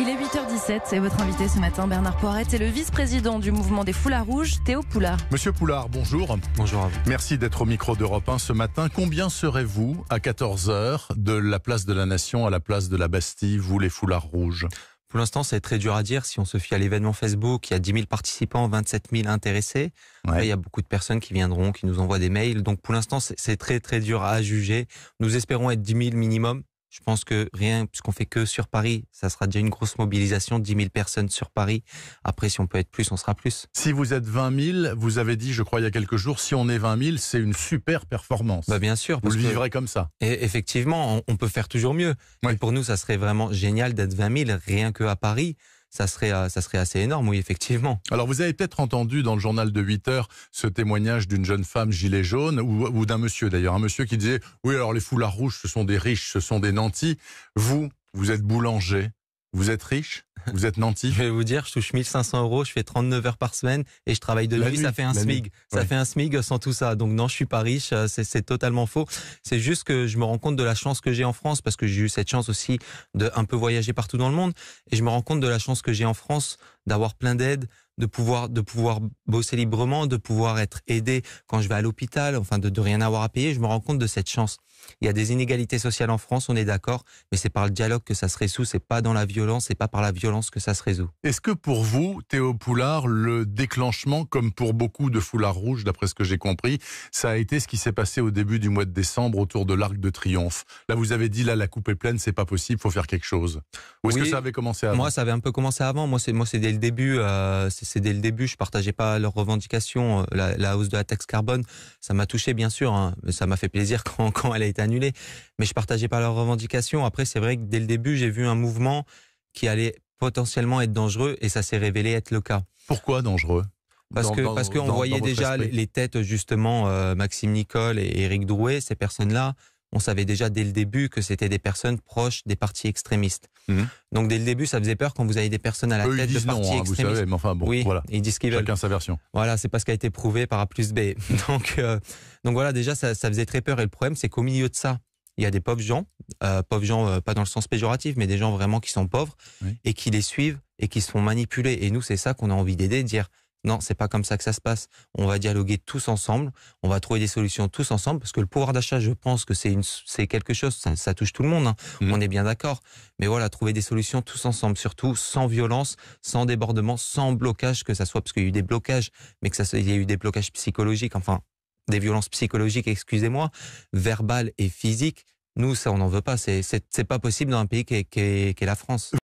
Il est 8h17 et votre invité ce matin, Bernard Poirette, est le vice-président du mouvement des Foulards Rouges, Théo Poulard. Monsieur Poulard, bonjour. Bonjour à vous. Merci d'être au micro d'Europe 1 ce matin. Combien serez-vous à 14h de la place de la Nation à la place de la Bastille, vous les Foulards Rouges? Pour l'instant, c'est très dur à dire. Si on se fie à l'événement Facebook, il y a 10 000 participants, 27 000 intéressés. Après, il y a beaucoup de personnes qui viendront, qui nous envoient des mails. Donc pour l'instant, c'est très très dur à juger. Nous espérons être 10 000 minimum. Je pense que rien, puisqu'on fait que sur Paris, ça sera déjà une grosse mobilisation, 10 000 personnes sur Paris. Après, si on peut être plus, on sera plus. Si vous êtes 20 000, vous avez dit, je crois, il y a quelques jours, si on est 20 000, c'est une super performance. Bah bien sûr. Vous le vivrez comme ça. Et effectivement, on peut faire toujours mieux. Oui. Mais pour nous, ça serait vraiment génial d'être 20 000, rien que à Paris. Ça serait assez énorme, oui, effectivement. Alors, vous avez peut-être entendu dans le journal de 8 heures ce témoignage d'une jeune femme gilet jaune, ou d'un monsieur d'ailleurs, un monsieur qui disait « Oui, alors les Foulards Rouges, ce sont des riches, ce sont des nantis. Vous êtes boulanger, vous êtes riche, vous êtes nanti. » Je vais vous dire, je touche 1 500 €, je fais 39 heures par semaine et je travaille de nuit, ça fait un SMIC. Ça fait un SMIC sans tout ça. Donc non, je suis pas riche, c'est totalement faux. C'est juste que je me rends compte de la chance que j'ai en France, parce que j'ai eu cette chance aussi de un peu voyager partout dans le monde. Et je me rends compte de la chance que j'ai en France d'avoir plein d'aides, de pouvoir bosser librement, de pouvoir être aidé quand je vais à l'hôpital, enfin de rien avoir à payer. Je me rends compte de cette chance. Il y a des inégalités sociales en France, on est d'accord, mais c'est par le dialogue que ça se résout, c'est pas dans la violence, c'est pas par la violence que ça se résout. Est-ce que pour vous, Théo Poulard, le déclenchement, comme pour beaucoup de Foulards Rouges, d'après ce que j'ai compris, ça a été ce qui s'est passé au début du mois de décembre autour de l'Arc de Triomphe? Là, vous avez dit, là, la coupe est pleine, c'est pas possible, faut faire quelque chose. Ou est-ce que ça avait commencé avant? Moi, ça avait un peu commencé avant. Moi, c'est dès le début. C'est dès le début. Je partageais pas leurs revendications. La hausse de la taxe carbone, ça m'a touché, bien sûr. Hein, ça m'a fait plaisir quand elle a été annulée. Mais je partageais pas leurs revendications. Après, c'est vrai que dès le début, j'ai vu un mouvement qui allait potentiellement être dangereux, et ça s'est révélé être le cas. Pourquoi dangereux? Parce qu'on voyait déjà les têtes, justement, Maxime Nicole et Éric Drouet, ces personnes-là. On savait déjà dès le début que c'était des personnes proches des partis extrémistes. Donc dès le début, ça faisait peur quand vous avez des personnes à la tête de partis extrémistes. Vous savez, mais enfin bon, oui, voilà. ils disent ce qu'ils veulent. Chacun sa version. Voilà, c'est pas ce qui a été prouvé par A plus B. Donc voilà, déjà ça faisait très peur. Et le problème, c'est qu'au milieu de ça, il y a des pauvres gens pas dans le sens péjoratif, mais des gens vraiment qui sont pauvres, oui, et qui les suivent et qui se font manipuler. Et nous, c'est ça qu'on a envie d'aider, de dire non, c'est pas comme ça que ça se passe. On va dialoguer tous ensemble, on va trouver des solutions tous ensemble, parce que le pouvoir d'achat, je pense que c'est quelque chose, ça touche tout le monde, hein. On est bien d'accord. Mais voilà, trouver des solutions tous ensemble, surtout sans violence, sans débordement, sans blocage, que ça soit, parce qu'il y a eu des blocages, mais il y a eu des blocages psychologiques, enfin, des violences psychologiques, excusez-moi, verbales et physiques. Nous, ça, on n'en veut pas. C'est pas possible dans un pays qui est la France.